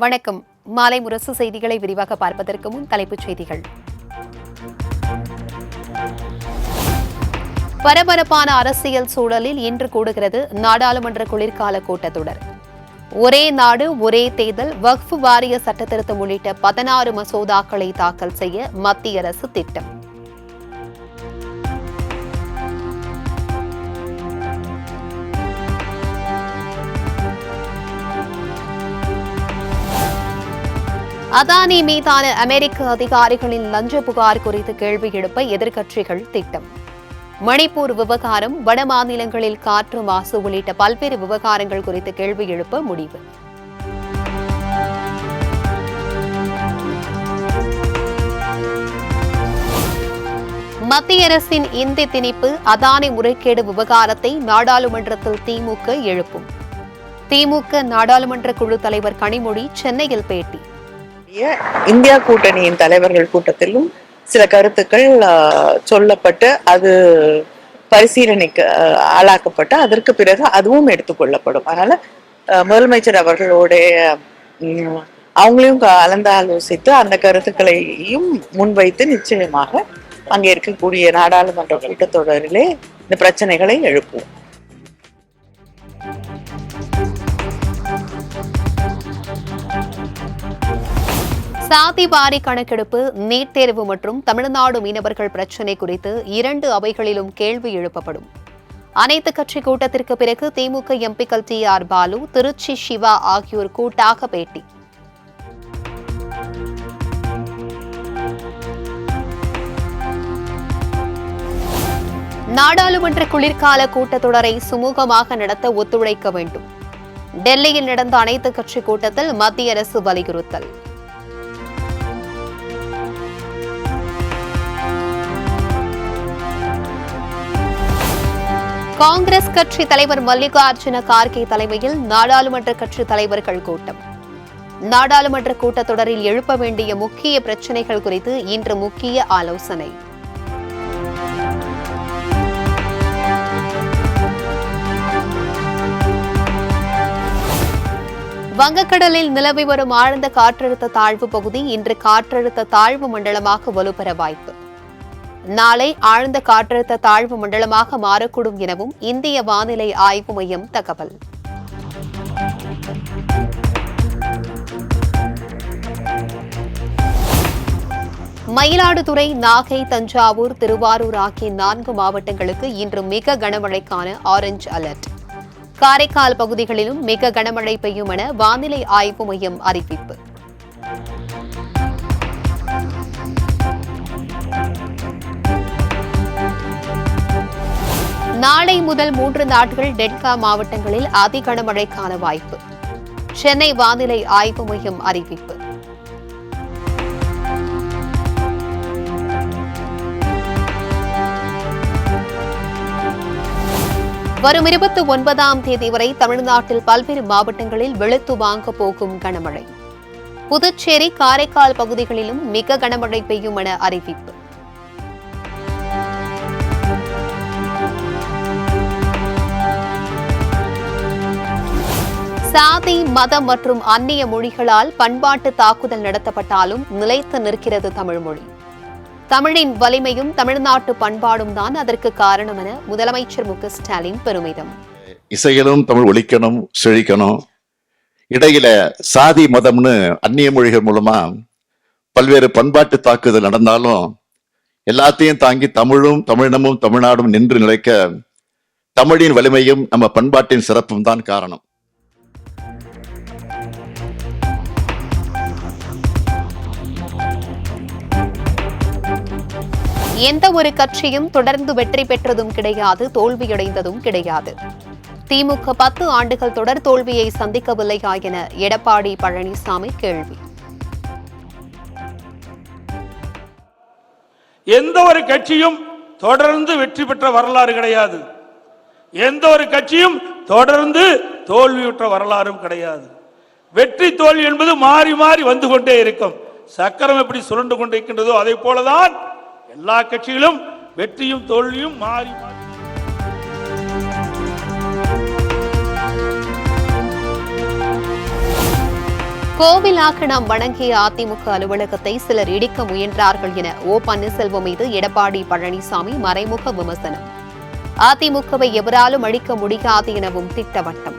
வணக்கம். மாலை முரசு செய்திகளை விரிவாக பார்ப்பதற்கு முன் தலைப்புச் செய்திகள். பரபரப்பான அரசியல் சூழலில் இன்று கூடுகிறது நாடாளுமன்ற குளிர்கால கூட்டத்தொடர். ஒரே நாடு ஒரே தேர்தல், வக்ஃப் வாரிய சட்டத்திருத்தம் உள்ளிட்ட 16 மசோதாக்களை தாக்கல் செய்ய மத்திய அரசு திட்டம். அதானி மீதான அமெரிக்க அதிகாரிகளின் லஞ்ச புகார் குறித்து கேள்வி எழுப்ப எதிர்க்கட்சிகள் திட்டம். மணிப்பூர் விவகாரம், வட மாநிலங்களில் காற்று மாசு உள்ளிட்ட பல்வேறு விவகாரங்கள் குறித்து கேள்வி எழுப்ப முடிவு. மத்திய அரசின் இந்தி திணிப்பு, அதானி முறைகேடு விவகாரத்தை நாடாளுமன்றத்தில் திமுக எழுப்பும். திமுக நாடாளுமன்ற குழு தலைவர் கனிமொழி சென்னையில் பேட்டி. இந்தியா கூட்டணியின் தலைவர்கள் கூட்டத்திலும் சில கருத்துக்கள் சொல்லப்பட்டு அது பரிசீலனைக்கு ஆளாக்கப்பட்டு அதற்கு பிறகு அதுவும் எடுத்துக்கொள்ளப்படும். அதனால முதலமைச்சர் அவர்களோட அவங்களையும் கலந்து ஆலோசித்து அந்த கருத்துக்களையும் முன்வைத்து நிச்சயமாக அங்கே இருக்கக்கூடிய நாடாளுமன்ற கூட்டத்தொடரிலே இந்த பிரச்சனைகளை எழுப்புவோம். சாதி வாரி கணக்கெடுப்பு, நீட் தேர்வு மற்றும் தமிழ்நாடு மீனவர்கள் பிரச்சினை குறித்து 2 அவைகளிலும் கேள்வி எழுப்பப்படும். அனைத்து கட்சி கூட்டத்திற்கு பிறகு திமுக எம்பிக்கள் TR பாலு, திருச்சி சிவா ஆகியோர் கூட்டாக பேட்டி. நாடாளுமன்ற குளிர்கால கூட்டத்தொடரை சுமூகமாக நடத்த ஒத்துழைக்க வேண்டும். டெல்லியில் நடந்த அனைத்து கட்சி கூட்டத்தில் மத்திய அரசு வலியுறுத்தல். காங்கிரஸ் கட்சி தலைவர் மல்லிகார்ஜுன கார்கே தலைமையில் நாடாளுமன்ற கட்சி தலைவர்கள் கூட்டம். நாடாளுமன்ற கூட்டத்தொடரில் எழுப்ப வேண்டிய முக்கிய பிரச்சினைகள் குறித்து இன்று முக்கிய ஆலோசனை. வங்கக்கடலில் நிலவி வரும் ஆழ்ந்த காற்றழுத்த தாழ்வு பகுதி இன்று காற்றழுத்த தாழ்வு மண்டலமாக வலுப்பெற வாய்ப்பு. நாளை ஆழ்ந்த காற்றழுத்த தாழ்வு மண்டலமாக மாறக்கூடும் எனவும் இந்திய வானிலை ஆய்வு மையம் தகவல். மயிலாடுதுறை, நாகை, தஞ்சாவூர், திருவாரூர் ஆகிய 4 மாவட்டங்களுக்கு இன்று மிக கனமழைக்கான ஆரஞ்சு அலர்ட். காரைக்கால் பகுதிகளிலும் மிக கனமழை பெய்யும் என வானிலை ஆய்வு மையம் அறிவிப்பு. நாளை முதல் 3 நாட்கள் டெல்டா மாவட்டங்களில் அதி கனமழைக்கான வாய்ப்பு. சென்னை வானிலை ஆய்வு மையம் அறிவிப்பு. வரும் 29ஆம் தேதி வரை தமிழ்நாட்டில் பல்வேறு மாவட்டங்களில் வெளுத்து வாங்க போகும் கனமழை. புதுச்சேரி, காரைக்கால் பகுதிகளிலும் மிக கனமழை பெய்யும் என அறிவிப்பு. சாதி, மதம் மற்றும் அந்நிய மொழிகளால் பண்பாட்டு தாக்குதல் நடத்தப்பட்டாலும் நிலைத்து நிற்கிறது தமிழ் மொழி. தமிழின் வலிமையும் தமிழ்நாட்டு பண்பாடும் தான் அதற்கு காரணம் என முதலமைச்சர் மு.க. ஸ்டாலின் பெருமிதம். இசையிலும் தமிழ் ஒலிக்கணும், செழிக்கணும். இடையில சாதி, மதம்னு அந்நிய மொழிகள் மூலமா பல்வேறு பண்பாட்டு தாக்குதல் நடந்தாலும் எல்லாத்தையும் தாங்கி தமிழும் தமிழினமும் தமிழ்நாடும் நின்று நிலைக்க தமிழின் வலிமையும் நம்ம பண்பாட்டின் சிறப்பும் தான் காரணம். எந்த ஒரு கட்சியும் தொடர்ந்து வெற்றி பெற்றதும் கிடையாது, தோல்வியடைந்ததும் கிடையாது. திமுக 10 ஆண்டுகள் தொடர் தோல்வியை சந்திக்கவில்லையா என எடப்பாடி பழனிசாமி கேள்வி. எந்த ஒரு கட்சியும் தொடர்ந்து வெற்றி பெற்ற வரலாறு கிடையாது. எந்த ஒரு கட்சியும் தொடர்ந்து தோல்வியுற்ற வரலாறும் கிடையாது. வெற்றி தோல்வி என்பது மாறி மாறி வந்து கொண்டே இருக்கும். சக்கரம் எப்படி சுழண்டு கொண்டே இருக்கின்றதோ அதே போலதான் எல்லா கட்சிகளும் வெற்றியும் தோல்வியும் மாறி மாறி. கோவில் ஆக்கணம் வணங்கிய அதிமுக அலுவலகத்தை சிலர் இடிக்க முயன்றார்கள் என ஓ பன்னீர்செல்வம் மீது எடப்பாடி பழனிசாமி மறைமுக விமர்சனம். அதிமுகவை எவராலும் அழிக்க முடியாது எனவும் திட்டவட்டம்.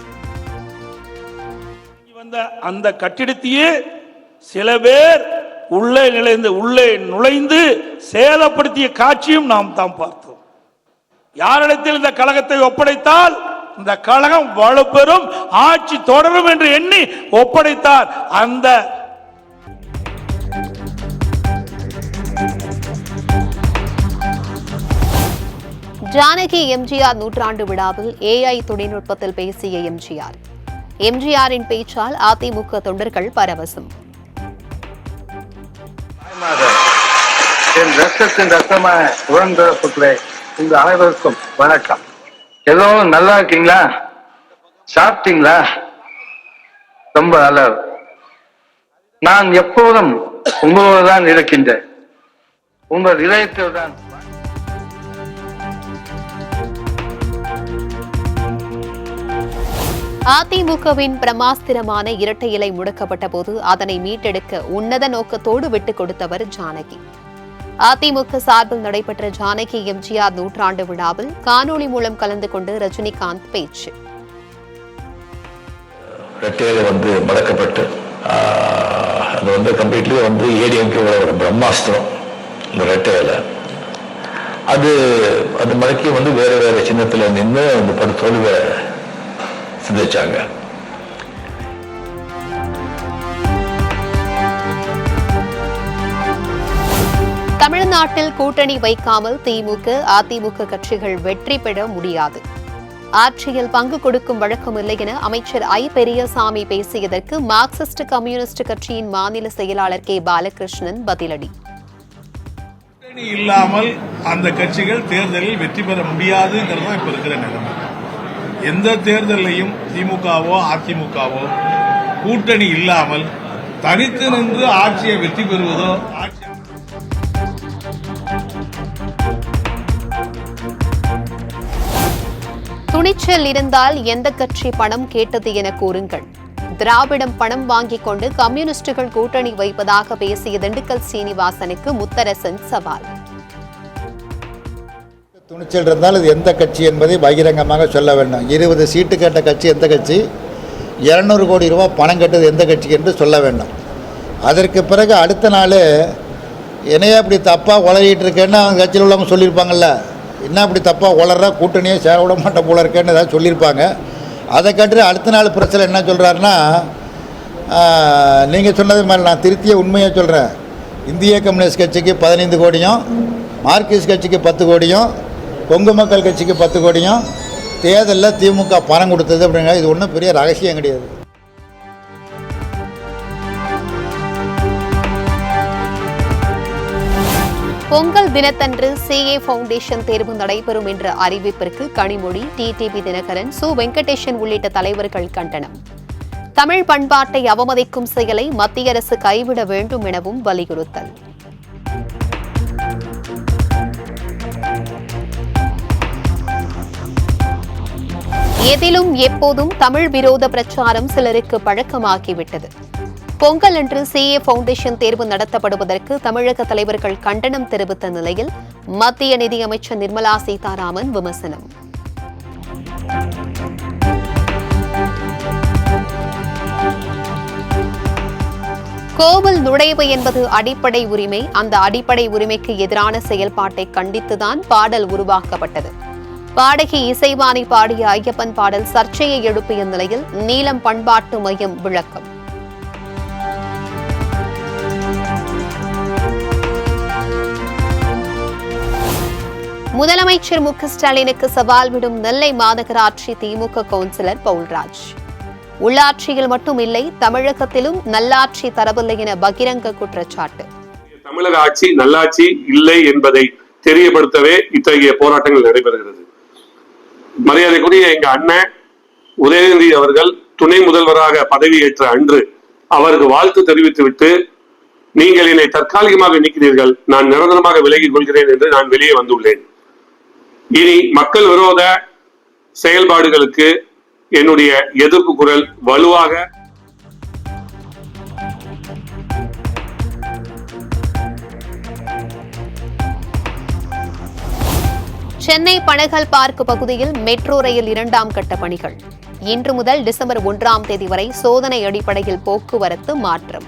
அந்த கட்டிடத்தையே சில பேர் உள்ளே நுழைந்து சேதப்படுத்திய காட்சியும் நாம் தான் பார்த்தோம். யாரிடத்தில் இந்த கழகத்தை ஒப்படைத்தால் இந்த கழகம் வலுப்பெறும், ஆட்சி தொடரும் என்று எண்ணி ஒப்படைத்தார். அந்த ஜானகி எம்ஜிஆர் நூற்றாண்டு விழாவில் AI தொழில்நுட்பத்தில் பேசிய எம்ஜிஆரின் பேச்சால் அதிமுக தொண்டர்கள் பரவசம். என் ரத்தத்தின் ரத்தமான உடன்பிறப்புகளே, உங்க அனைவருக்கும் வணக்கம். எல்லோரும் நல்லா இருக்கீங்களா? சாப்பிட்டீங்களா? ரொம்ப நல்லது. நான் எப்போதும் உங்களோடு தான் இருக்கின்றேன், உங்கள் இதயத்தில் தான். அதிமுகவின் பிரமாஸ்திரமான இரட்டை இலை முடக்கப்பட்ட போது அதனை மீட்டெடுக்க உன்னத நோக்கத்தோடு விட்டுக் கொடுத்தவர் ஜானகி. அதிமுக சார்பில் நடைபெற்ற ஜானகி எம்ஜிஆர் நூற்றாண்டு விழாவில் காணொலி மூலம் கலந்து கொண்டு ரஜினிகாந்த் பேச்சு. ரெட்டையில முடக்கப்பட்டு அது கம்ப்ளீட்லி ஏடிஎம்கே ஒரு பிரம்மாஸ்திரம். இந்த ரெட்டையில அது மடக்கி வேற வேற சின்னத்துல நின்று அந்த படுத்தோல்வை சிந்திச்சாங்க. தமிழ்நாட்டில் கூட்டணி வைக்காமல் திமுக, அதிமுக கட்சிகள் வெற்றி பெற முடியாது. ஆட்சியில் பங்கு கொடுக்கும் வழக்கம் இல்லை என அமைச்சர் ஐ. பெரியசாமி பேசியதற்கு மார்க்சிஸ்ட் கம்யூனிஸ்ட் கட்சியின் மாநில செயலாளர் கே. பாலகிருஷ்ணன் பதிலடி. கூட்டணி இல்லாமல் அந்த கட்சிகள் தேர்தலில் வெற்றி பெற முடியாதுங்கிறது இப்ப இருக்கிற நிலைமை. எந்த தேர்தலையும் திமுகவோ அதிமுகவோ கூட்டணி இல்லாமல் தனித்து நின்று ஆட்சியை வெற்றி பெறுவதோ, துணிச்சல் இருந்தால் எந்த கட்சி பணம் கேட்டது என கூறுங்கள். திராவிடம் பணம் வாங்கிக் கொண்டு கம்யூனிஸ்டுகள் கூட்டணி வைப்பதாக பேசிய திண்டுக்கல் சீனிவாசனுக்கு முத்தரசன் சவால். துணிச்சல் இருந்தால் இது எந்த கட்சி என்பதை பகிரங்கமாக சொல்ல வேண்டும். 20 சீட்டு கேட்ட கட்சி எந்த கட்சி, 200 கோடி ரூபாய் பணம் கேட்டது எந்த கட்சி என்று சொல்ல வேண்டும். அதற்கு பிறகு அடுத்த நாள் என்னையா இப்படி தப்பாக உளறிட்டு இருக்கேன்னு அவங்க கட்சியில் உள்ளவங்க சொல்லியிருப்பாங்கல்ல, என்ன இப்படி தப்பாக உளற, கூட்டணியே சேர விட மாட்டேன் போல இருக்கேன்னு ஏதாவது சொல்லியிருப்பாங்க. அதை கட்டு அடுத்த நாள் பிரச்சனை என்ன சொல்கிறாருன்னா, நீங்கள் சொன்னது மாதிரி நான் திருத்திய உண்மையாக சொல்கிறேன். இந்திய கம்யூனிஸ்ட் கட்சிக்கு 15 கோடியும், மார்க்சிஸ்ட் கட்சிக்கு 10 கோடியும், கொங்கு மக்கள் கட்சிக்கு 10 கோடியும் தேர்தலில் திமுக பணம் கொடுத்தது அப்படிங்கிற இது ஒன்றும் பெரிய ரகசியம் கிடையாது. பொங்கல் தினத்தன்று CA ஃபவுண்டேஷன் தேர்வு நடைபெறும் என்ற அறிவிப்பிற்கு கனிமொழி, டிடிவி தினகரன், சு. வெங்கடேசன் உள்ளிட்ட தலைவர்கள் கண்டனம். தமிழ் பண்பாட்டை அவமதிக்கும் செயலை மத்திய அரசு கைவிட வேண்டும் எனவும் வலியுறுத்தல். எதிலும் எப்போதும் தமிழ் விரோத பிரச்சாரம் சிலருக்கு பழக்கமாகிவிட்டது. பொங்கல் அன்று CA ஃபவுண்டேஷன் தேர்வு நடத்தப்படுவதற்கு தமிழக தலைவர்கள் கண்டனம் தெரிவித்த நிலையில் மத்திய நிதியமைச்சர் நிர்மலா சீதாராமன் விமர்சனம். கோவில் நுழைவு என்பது அடிப்படை உரிமை. அந்த அடிப்படை உரிமைக்கு எதிரான செயல்பாட்டை கண்டித்துதான் பாடல் உருவாக்கப்பட்டது. பாடகி இசைவாணி பாடிய ஐயப்பன் பாடல் சர்ச்சையை எழுப்பிய நிலையில் நீலம் பண்பாட்டு மையம் விளக்கம். முதலமைச்சர் மு க ஸ்டாலினுக்கு சவால் விடும் நெல்லை மாநகராட்சி திமுக கவுன்சிலர் பவுல்ராஜ். உள்ளாட்சியில் மட்டும் இல்லை, தமிழகத்திலும் நல்லாட்சி தரவில்லை என பகிரங்க குற்றச்சாட்டு. தமிழக ஆட்சி நல்லாட்சி இல்லை என்பதை தெரியப்படுத்தவே இத்தகைய போராட்டங்கள் நடைபெறுகிறது. மரியாதைக்குரிய எங்க அண்ணன் உதயநிதி அவர்கள் துணை முதல்வராக பதவியேற்ற அன்று அவருக்கு வாழ்த்து தெரிவித்துவிட்டு, நீங்கள் என்னை தற்காலிகமாக நீக்கிறீர்கள், நான் நிரந்தரமாக விலகிக் கொள்கிறேன் என்று நான் வெளியே வந்துள்ளேன். இனி மக்கள் விரோத செயல்பாடுகளுக்கு என்னுடைய எதிர்ப்பு குரல் வலுவாக. சென்னை பனகல் பார்க் பகுதியில் மெட்ரோ ரயில் 2ஆம் கட்ட பணிகள் இன்று முதல் டிசம்பர் 1ஆம் தேதி வரை சோதனை அடிப்படையில் போக்குவரத்து மாற்றம்.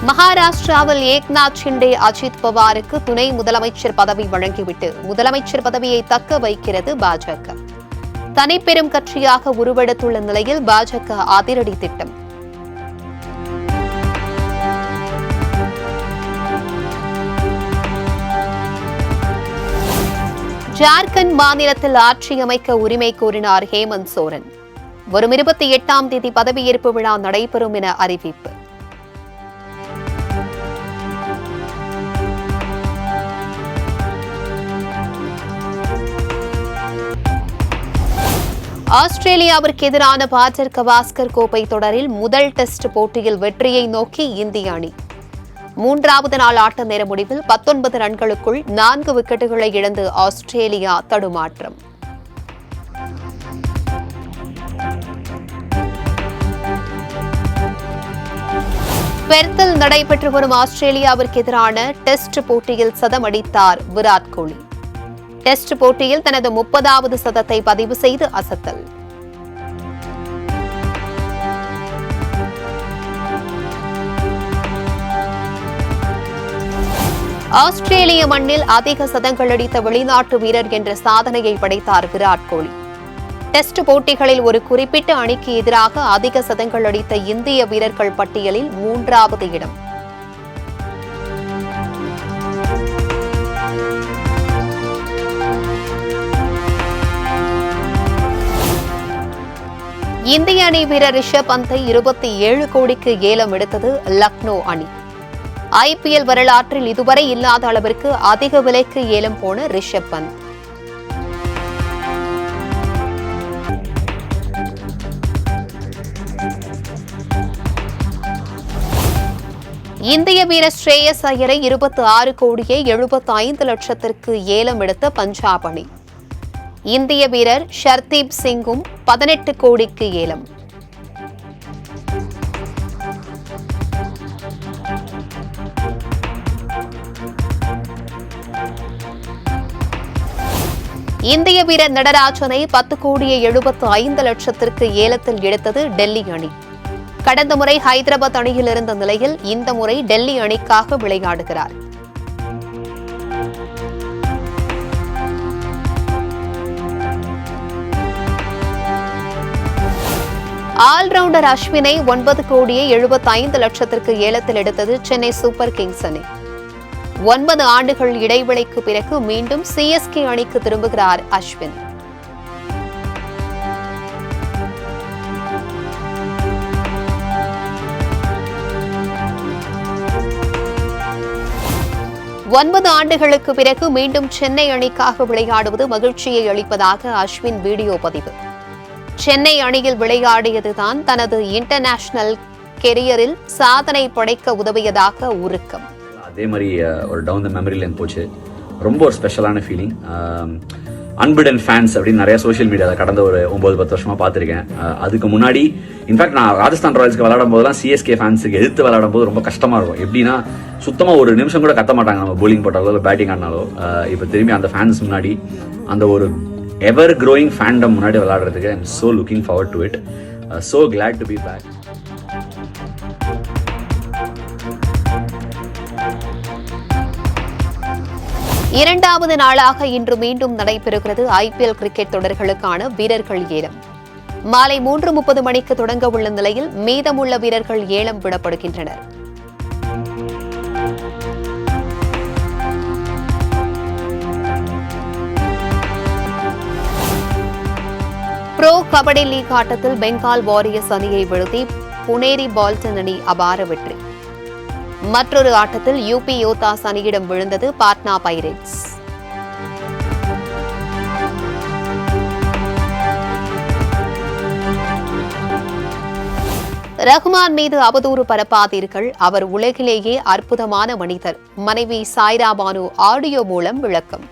மகாராஷ்டிராவில் ஏக்நாத் ஷிண்டே அஜித் பவாருக்கு துணை முதலமைச்சர் பதவி வழங்கிவிட்டு முதலமைச்சர் பதவியை தக்க வைக்கிறது பாஜக. தனிப்பெரும் கட்சியாக உருவெடுத்துள்ள நிலையில் பாஜக அதிரடி திட்டம். ஜார்க்கண்ட் மாநிலத்தில் ஆட்சி அமைக்க உரிமை கோரினார் ஹேமந்த் சோரன். வரும் 28ஆம் தேதி பதவியேற்பு விழா நடைபெறும் என அறிவிப்பு. ஆஸ்திரேலியாவிற்கு எதிரான பாட்டர் கவாஸ்கர் கோப்பை தொடரில் முதல் டெஸ்ட் போட்டியில் வெற்றியை நோக்கி இந்திய அணி. 3வது நாள் ஆட்ட நேர முடிவில் 19 ரன்களுக்குள் 4 விக்கெட்டுகளை இழந்து ஆஸ்திரேலியா தடுமாற்றம். பெர்த்தில் நடைபெற்று வரும் ஆஸ்திரேலியாவிற்கு எதிரான டெஸ்ட் போட்டியில் சதம் அடித்தார் விராட் கோலி. டெஸ்ட் போட்டியில் தனது 30வது சதத்தை பதிவு செய்து அசத்தல். ஆஸ்திரேலிய மண்ணில் அதிக சதங்கள் அடித்த வெளிநாட்டு வீரர் என்ற சாதனையை படைத்தார் விராட் கோலி. டெஸ்ட் போட்டிகளில் ஒரு குறிப்பிட்ட அணிக்கு எதிராக அதிக சதங்கள் அடித்த இந்திய வீரர்கள் பட்டியலில் 3வது இடம். இந்திய அணி வீரர் ரிஷப் பந்தை 27 கோடிக்கு ஏலம் எடுத்தது லக்னோ அணி. ஐபிஎல் வரலாற்றில் இதுவரை இல்லாத அளவிற்கு அதிக விலைக்கு ஏலம் போன ரிஷப் பந்த். இந்திய வீரர் ஸ்ரேயஸ் ஐயரை 26 கோடியே 75 லட்சத்திற்கு ஏலம் எடுத்த பஞ்சாப் அணி. இந்திய வீரர் ஷர்தீப் சிங்கும் 18 கோடிக்கு ஏலம். இந்திய வீரர் நடராஜனை 10 கோடியே 75 லட்சத்திற்கு ஏலத்தில் எடுத்தது டெல்லி அணி. கடந்த முறை ஹைதராபாத் அணியில் இருந்த நிலையில் இந்த முறை டெல்லி அணிக்காக விளையாடுகிறார். ஆல்ரவுண்டர் அஸ்வினை 9 கோடியே 75 லட்சத்திற்கு ஏலத்தில் எடுத்தது சென்னை சூப்பர் கிங்ஸ் அணி. 9 ஆண்டுகள் இடைவெளிக்கு பிறகு மீண்டும் சிஎஸ்கே அணிக்கு திரும்புகிறார் அஸ்வின். ஒன்பது ஆண்டுகளுக்கு பிறகு மீண்டும் சென்னை அணிக்காக விளையாடுவது மகிழ்ச்சியை அளிப்பதாக அஸ்வின் வீடியோ பதிவு. சென்னை அணியில் விளையாடியதுதான் தனது இன்டர்நேஷனல் கெரியரில் சாதனை படைக்க உதவியதாக உருக்கம். அதே மாதிரி ஒரு டவுன் த மெமரி லைன் போச்சு. ரொம்ப ஒரு ஸ்பெஷலான ஃபீலிங். அன்பிடன் ஃபேன்ஸ் அப்படின்னு நிறைய சோஷியல் மீடியாவில் கடந்த ஒரு 9-10 வருஷமா பார்த்துருக்கேன். அதுக்கு முன்னாடி இன்ஃபேக்ட் நான் ராஜஸ்தான் ராயல்ஸ்க்கு விளையாடும் போதெல்லாம் சிஎஸ்கே ஃபேன்ஸுக்கு எதிர்த்து விளையாடும் போது ரொம்ப கஷ்டமா இருக்கும். எப்படின்னா சுத்தமாக ஒரு நிமிஷம் கூட கத்த மாட்டாங்க நம்ம போலிங் போட்டாலோ இல்லை பேட்டிங் ஆனாலோ. இப்போ திரும்பி அந்த ஃபேன்ஸ் முன்னாடி அந்த ஒரு எவர் க்ரோயிங் ஃபேண்டம் முன்னாடி விளையாடுறதுக்கு I am so looking forward to it. So glad to be back. இரண்டாவது நாளாக இன்று மீண்டும் நடைபெறுகிறது ஐபிஎல் கிரிக்கெட் தொடர்களுக்கான வீரர்கள் ஏலம். மாலை 3:30 மணிக்கு தொடங்க உள்ள நிலையில் மீதமுள்ள வீரர்கள் ஏலம் விடப்படுகின்றனர். ப்ரோ கபடி லீக் ஆட்டத்தில் பெங்கால் வாரியர்ஸ் அணியை வீழ்த்தி புனேரி பால்டன் அணி அபார வெற்றி. மற்றொரு ஆட்டத்தில் யூபி யோதாஸ் அணியிடம் விழுந்தது பாட்னா பைரேட்ஸ். ரஹ்மான் மீது அவதூறு பரப்பாதீர்கள், அவர் உலகிலேயே அற்புதமான மனிதர். மனைவி சாய்ரா பானு ஆடியோ மூலம் விளக்கம்.